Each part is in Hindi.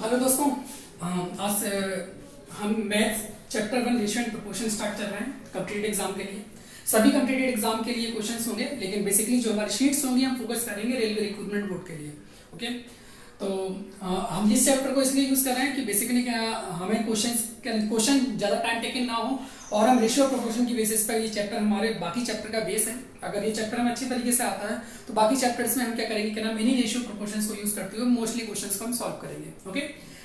हेलो दोस्तों, आज हम maths chapter 1 ratio and proportion start कर रहे हैं कॉम्पिटिटिव एग्जाम के लिए। सभी कॉम्पिटिटिव एग्जाम के लिए क्वेश्चंस होंगे, लेकिन बेसिकली जो हमारी शीट्स होंगी हम फोकस करेंगे रेलवे रिक्रूटमेंट बोर्ड के लिए। ओके, तो हम इस चैप्टर को इसलिए यूज कर रहे हैं कि बेसिकली क्या हमें क्वेश्चन ज़्यादा टाइम टेकिंग ना हो और हम रेशियो प्रोपोर्शन की बेसिस पर ये चैप्टर हमारे बाकी चैप्टर का बेस है। अगर ये चैप्टर हमें अच्छी तरीके से आता है तो बाकी चैप्टर्स में हम क्या करेंगे कि हम इन्हीं रेशियो प्रोपोर्शंस को यूज करते हुए मोस्टली क्वेश्चंस को हम सॉल्व करेंगे। ओके,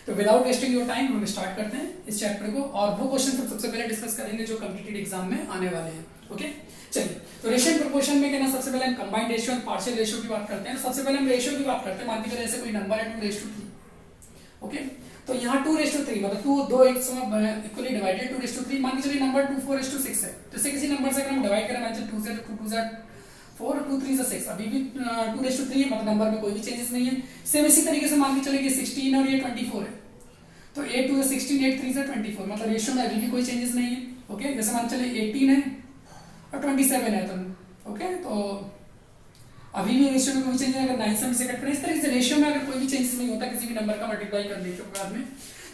तो विदाउट वेस्टिंग योर टाइम हम स्टार्ट करते हैं इस चैप्टर को और वो क्वेश्चन सबसे पहले डिस्कस करेंगे जो कॉम्पिटिटिव एग्जाम में आने वाले हैं। ओके, चलिए, तो रेशियो एंड प्रोपोर्शन में क्या सबसे पहले हम कंबाइंड रेशियो और पार्शियल रेशियो की बात करते हैं। सबसे पहले हम रेशियो की बात करते हैं। मान लीजिए ऐसे कोई नंबर है 2:3। ओके, तो यहाँ 2:3 मतलब दो एक समय इक्वली डिवाइडेड 2:3। मान लीजिए नंबर 2 4:6 है, तो इसे किसी नंबर से अगर हम डिवाइड करें, मान लीजिए 2 से 2 2 4 2 3 से 6, अभी भी 2:3 मतलब नंबर में कोई भी चेंजेस नहीं है। सेम इसी तरीके से मान के चलेंगे 16 और ये 24 है, तो 8 2 से 16 8 3 से 24 मतलब रेशियो में अभी भी कोई चेंजेस नहीं है। ओके, जैसे मान चले 18 है और 27 है, तो ओके, तो अभी भी रेशियो में कोई चेंज नहीं। अगर 9 से हम इसे कट करें, इस तरीके से रेशियो में अगर कोई भी चेंजेस नहीं होता किसी भी नंबर का मल्टीप्लाई करने के बाद में,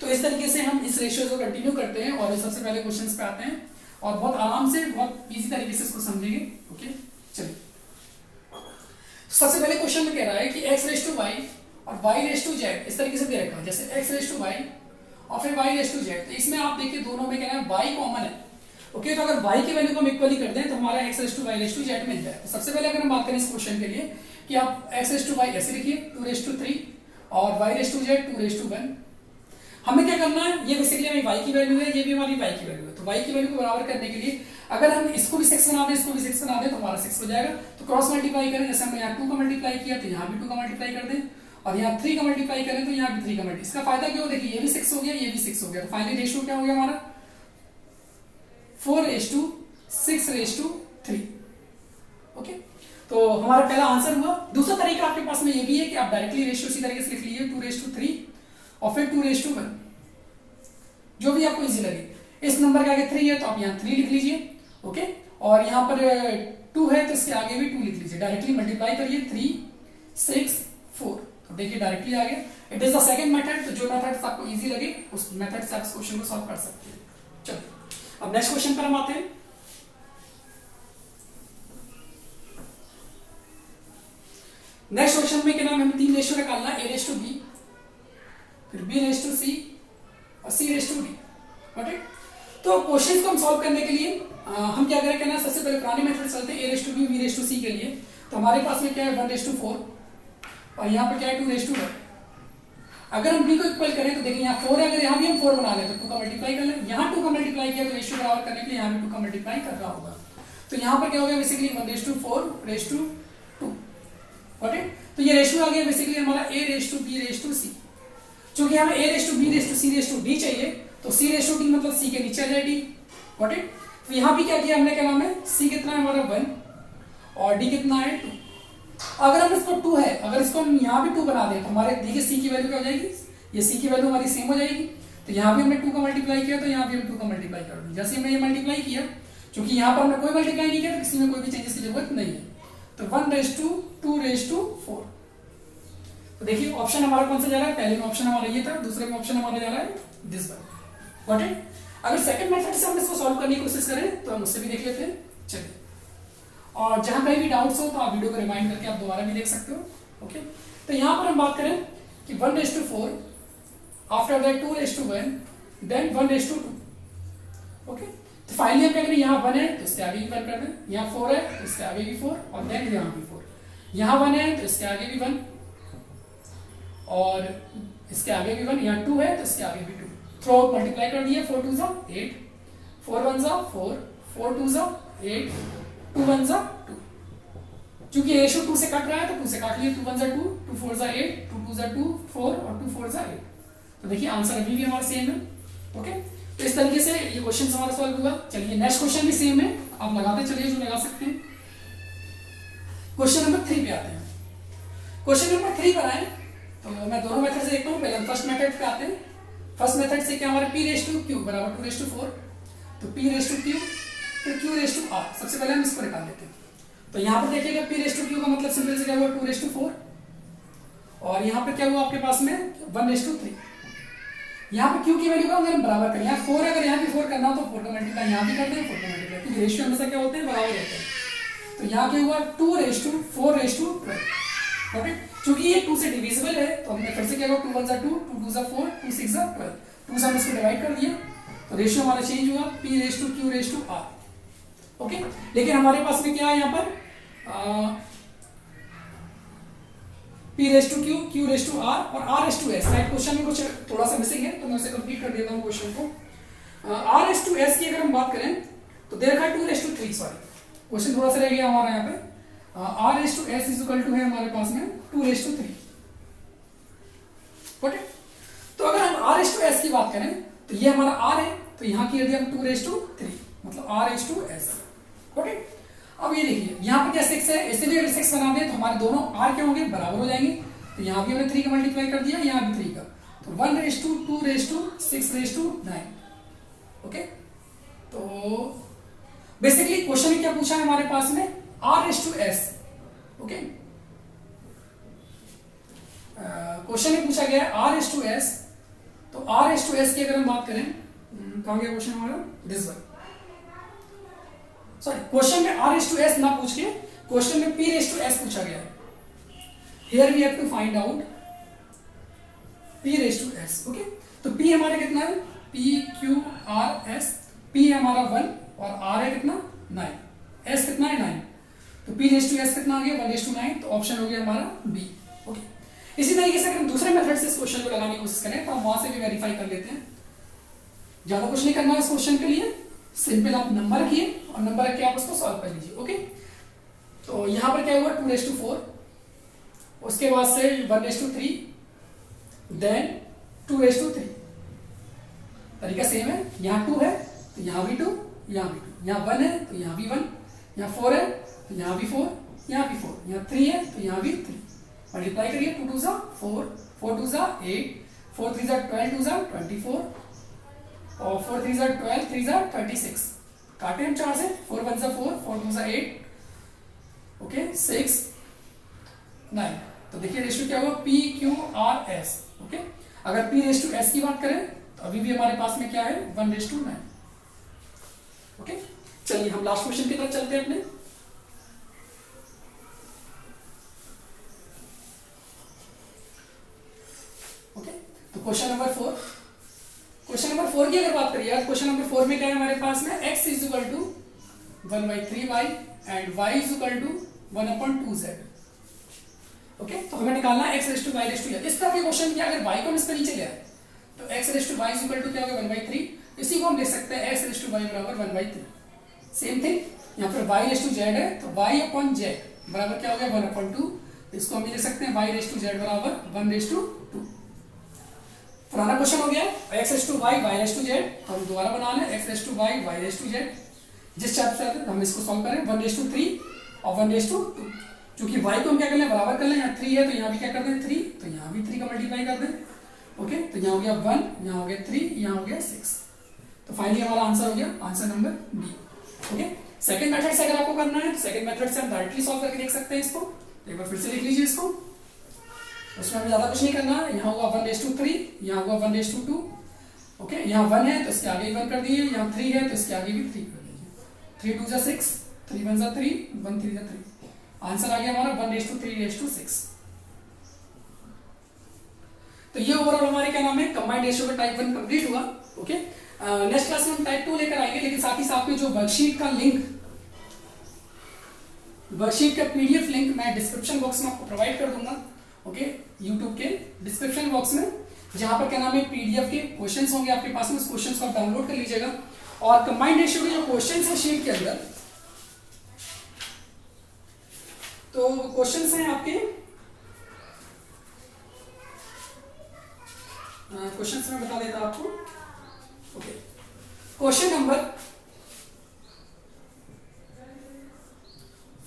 तो इस तरीके से हम इस रेशियो को कंटिन्यू करते हैं और सबसे पहले क्वेश्चंस पे आते हैं और बहुत आराम से बहुत इजी तरीके से इसको समझेंगे। ओके, चलिए, सबसे पहले क्वेश्चन में कह रहा है कि x⁻y और y⁻z इस तरीके से दे रखा है, जैसे x⁻y और फिर y⁻z। तो इसमें आप देखिए दोनों में क्या है, y कॉमन है। ओके, तो अगर y की वैल्यू को हम इक्वली कर दें तो हमारा x⁻y⁻z मिल जाए। तो सबसे पहले अगर हम बात करें इस क्वेश्चन के लिए कि आप x⁻y ऐसे लिखिए 2:3 और y⁻z 2:1। हमें क्या करना है, ये बेसिकली हमें y की वैल्यू है, ये भी हमारी y की वैल्यू है। तो y की वैल्यू को बराबर करने के लिए अगर हम इसको भी 6 बना दें, इसको भी 6 बना दें, तो हमारा 6 हो जाएगा। तो क्रॉस मल्टीप्लाई करें, जैसे हमने यहाँ 2 का मल्टीप्लाई किया तो यहाँ भी 2 का मल्टीप्लाई कर दें और यहाँ 3 का मल्टीप्लाई करें तो यहाँ भी 3 का मल्टीप्लाई। इसका फायदा क्यों, देखिए ये भी 6 हो गया, ये भी 6 हो गया, तो फाइनली रेशियो क्या हो गया हमारा 4:6:3। ओके, तो हमारा पहला आंसर हुआ। दूसरा तरीका आपके पास में ये भी है कि आप डायरेक्टली रेशियो इसी तरीके से लिख लीजिए 2:3 और फिर 2:1, जो भी आपको इजी लगे। इस नंबर के आगे 3 है तो आप यहाँ 3 लिख लीजिए। ओके, और यहाँ पर 2 है तो इसके आगे भी 2 लिख लीजिए। डायरेक्टली मल्टीप्लाई करिए 3 6 4, तो देखिए डायरेक्टली आ गया। It is the second method, तो जो मेथड आपको इजी लगे उस मेथड से आप इस क्वेश्चन को सॉल्व कर सकते हैं। चलो, अब नेक्स्ट क्वेश्चन पर हम आते हैं। नेक्स्ट क्वेश्चन में क्या नाम, हमें 3 रेशियो निकालना है, a⁻b, फिर b⁻c और c⁻d। ओके, तो क्वेश्चन को हम सॉल्व करने के लिए हम क्या करें, कहना सबसे पहले पुराने मेथड चलते हैं a⁻b b⁻c के लिए। तो हमारे पास में क्या है 1:4 और यहाँ पर क्या है 2:1। अगर हम b को इक्वल करें तो देखिए यहाँ 4 है, अगर यहाँ भी हम 4 बना लें तो 2 का मल्टीप्लाई कर लें। यहाँ 2 का मल्टीप्लाई किया तो रेशियो बराबर करने के लिए यहाँ भी 2 का मल्टीप्लाई कर रहा होगा। तो यहाँ पर क्या हो गया बेसिकली 1:4:2। ओके, तो ये रेशियो आ गया बेसिकली हमारा a⁻b⁻c। चूंकि हमें a⁻b⁻c⁻d चाहिए तो c⁻d मतलब c के नीचे आ जाए d। Got it. तो यहाँ भी क्या किया हमने, क्या नाम है, c कितना है हमारा 1 और d कितना है 2। अगर हम इसको 2 है, अगर इसको हम यहाँ भी 2 बना दें तो हमारे देखिए c की वैल्यू क्या हो जाएगी, ये c की वैल्यू हमारी सेम हो जाएगी। तो यहाँ भी हमने 2 का मल्टीप्लाई किया तो यहाँ भी हम 2 का मल्टीप्लाई कर दें। जैसे हमने ये मल्टीप्लाई किया, क्योंकि यहाँ पर हमने कोई मल्टीप्लाई नहीं किया तो किसी में कोई भी चेंजेस की जरूरत नहीं है। तो 1:2:4। तो देखिए ऑप्शन हमारा कौन सा जा रहा है, पहले में ऑप्शन हमारा ये था, दूसरे में ऑप्शन हमारा जा रहा है दिस वन। Got it. अगर सेकंड मेथड से हम इसको सॉल्व करने की कोशिश करें तो हम उससे भी देख लेते हैं। चलिए, और जहां कहीं भी डाउट्स हो तो आप वीडियो को रिमाइंड करके आप दोबारा भी देख सकते हो। ओके, तो यहां पर हम बात करें कि 1:4, आफ्टर दैट 2:1, देन 1:2। ओके, तो फाइनली हम क्या करें, यहाँ 1 है तो इसके आगे भी 1 कर दें, यहाँ 4 है तो इसके आगे भी 4 और देन यहाँ भी 4, यहाँ 1 है तो इसके आगे भी 1 और इसके आगे भी 1, यहाँ 2 है तो इसके आगे भी 2। थ्रू आउट मल्टीप्लाई कर दिया, 4 2 8, 4 1 4, 4 2 8, 2 1 2। चूंकि रेशियो 2 से कट रहा है तो 2 से काट लिए, 2 1 2, 2 4 8, 2 2 2 4 और 2 4 8। तो देखिए आंसर अभी भी हमारा सेम है। ओके, तो इस तरीके से ये क्वेश्चन हमारा सॉल्व हुआ। चलिए, नेक्स्ट क्वेश्चन भी सेम है, आप लगाते चलिए जो लगा सकते हैं। क्वेश्चन नंबर 3 पे आते हैं। क्वेश्चन नंबर 3 पर आए तो मैं दोनों मेथड से देखता हूँ। पहले हम फर्स्ट मेथड पे आते हैं। फर्स्ट मेथड से क्या हमारा p⁻q बराबर 2:4, तो p⁻q फिर q⁻r। सबसे पहले हम इसको निकाल लेते हैं। तो यहाँ पर देखिएगा p⁻q का मतलब सिंपल से क्या हुआ 2:4 और यहाँ पे क्या हुआ आपके पास में 1:3। यहाँ पे क्यू की वैल्यू का अगर हम बराबर करें, यहाँ 4 अगर यहाँ भी 4 करना हो तो 4 का मल्टीप्लाई यहाँ भी कर दें, 4 का मल्टीप्लाई, क्योंकि रेशियो हमेशा क्या होते हैं, बराबर होते हैं। तो यहाँ क्या हुआ 2:4:12, ओके। क्योंकि ये 2 से डिविजिबल है तो हमने फिर से क्या होगा 2 1 2, 2 2 4, 2 6 12, 2 से हम इसको डिवाइड कर दिया तो रेशियो हमारा चेंज हुआ P/Q/R, ओके। लेकिन हमारे पास में क्या है यहाँ पर P/Q, Q/R और R/S। राइट, क्वेश्चन में कुछ थोड़ा सा मिसिंग है तो मैं उसे कंप्लीट कर देता हूँ क्वेश्चन को। R/S की अगर हम बात करें तो दे रखा है 2:3, सॉरी क्वेश्चन थोड़ा सा रह गया हमारा यहाँ पे। R/S इज इक्वल टू है हमारे पास में 2:3, ओके। तो अगर हम R/S की बात करें तो ये हमारा R है तो यहाँ की यदि हम 2:3 मतलब R/S, ओके। अब ये देखिए यहाँ पे क्या 6 है, ऐसे भी अगर 6 बना दे तो हमारे दोनों R क्या होंगे, बराबर हो जाएंगे। तो यहाँ भी हमने 3 का मल्टीप्लाई कर दिया, यहाँ भी 3 का, तो 1:2:6:9, ओके। तो बेसिकली क्वेश्चन में क्या पूछा है हमारे पास में R/S, ओके। क्वेश्चन में पूछा गया है R/S, तो R/S की अगर हम बात करें, कहाँ गया क्वेश्चन हमारा, दिस वन, सॉरी क्वेश्चन में R/S ना पूछ के क्वेश्चन में P/S पूछा गया है। Here we have to find out P/S, okay. तो P हमारे कितना है, PQRS, P है हमारा 1 और R है कितना 9, S कितना है 9, तो P/S कितना आ गया 1:9, तो ऑप्शन हो गया हमारा B, ओके। इसी तरीके से अगर हम दूसरे मेथड से इस क्वेश्चन को लगाने की कोशिश करें तो हम वहां से भी वेरीफाई कर लेते हैं। ज्यादा कुछ नहीं करना है इस क्वेश्चन के लिए, सिंपल आप नंबर रखिए और नंबर रख के आप उसको सॉल्व कर लीजिए, ओके। तो यहाँ पर क्या हुआ 2:4, उसके बाद से 1:3, देन 2:3, तरीका सेम है। यहाँ 2 है तो यहाँ भी 2, यहाँ भी 2, यहाँ 1 है तो यहाँ भी 1, यहाँ 4 है तो यहाँ भी 4, यहाँ भी 4, यहाँ 3 है तो यहाँ भी 3, मल्टीप्लाई करिए 2 2 4, 4 2 8, 4 3 12, 2 24 और 4 3 12, 3 36, काटे हम 4 से, 4 1 4, 4 2 8, ओके 6 9। तो देखिए रेशियो क्या हुआ PQRS, ओके। अगर P/S की बात करें तो अभी भी हमारे पास में क्या है 1:9, ओके। चलिए हम लास्ट क्वेश्चन की तरफ चलते हैं अपने। ओके, तो क्वेश्चन नंबर 4, क्वेश्चन नंबर 4 की अगर बात करिए, क्वेश्चन नंबर 4 में क्या है हमारे पास में x is equal to 1/3y and y is equal to 1/2z, okay. तो हमें निकालना है x/y/z। इस तरह के क्वेश्चन किया अगर y को हम इस पर नीचे ले आए तो x/y इज इक्वल टू क्या होगा 1/3, इसी को हम लिख सकते हैं x/y बराबर 1/3। सेम थिंग यहाँ पर y/z है तो y/z बराबर क्या हो गया 1/2, इसको हम लिख सकते हैं y/z बराबर 1:2। पुराना क्वेश्चन हो गया x/y y/z, तो हम दोबारा बना लें x/y y/z। जिस चार्ट से हम इसको सॉल्व करें 1:3 और 1:2, क्योंकि y को हम क्या कर लें बराबर कर लें, यहाँ 3 है तो यहाँ भी क्या कर दें 3, तो यहाँ भी 3 का मल्टीप्लाई कर दें, ओके। तो यहाँ हो गया 1, यहाँ हो गया 3, यहाँ हो गया 6, तो फाइनली हमारा आंसर हो गया answer number B, okay. Second method से अगर आपको करना है तो सेकंड मेथड से हम डायरेक्टली सॉल्व करके देख सकते हैं इसको। एक बार फिर से लिख लीजिए इसको, उसमें हमें ज्यादा कुछ नहीं करना है। यहाँ हुआ 1:3, यहाँ हुआ 1:2, ओके। यहाँ 1 है तो इसके आगे 1 कर दिए, यहाँ 3 है तो इसके आगे भी 3 कर दीजिए, 3 2 6, 3 1 3, 1 3 3, आंसर आ गया हमारा 1:3:6। तो ये ओवरऑल हमारे क्या नाम है कंबाइंड रेशियो का टाइप 1 कंप्लीट हुआ, ओके। नेक्स्ट क्लास में हम टाइप 2 लेकर आएंगे, लेकिन साथ ही साथ में जो वर्कशीट का लिंक, वर्कशीट का PDF लिंक मैं डिस्क्रिप्शन बॉक्स में आपको प्रोवाइड कर दूंगा, ओके। यूट्यूब के डिस्क्रिप्शन बॉक्स में, जहां पर क्या नाम है PDF के क्वेश्चंस होंगे आपके पास में, उस क्वेश्चंस को आप डाउनलोड कर लीजिएगा। और कंबाइंड रेशियो के जो क्वेश्चंस है शीट के अंदर, तो क्वेश्चंस हैं आपके, क्वेश्चंस में बता देता आपको, ओके। क्वेश्चन नंबर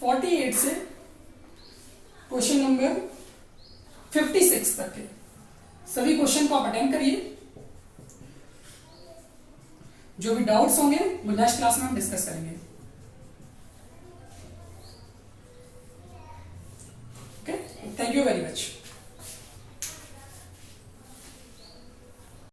48 से क्वेश्चन नंबर 56 तक के सभी क्वेश्चन को आप अटेम्प्ट करिए। जो भी डाउट्स होंगे वो नेक्स्ट क्लास में हम डिस्कस करेंगे।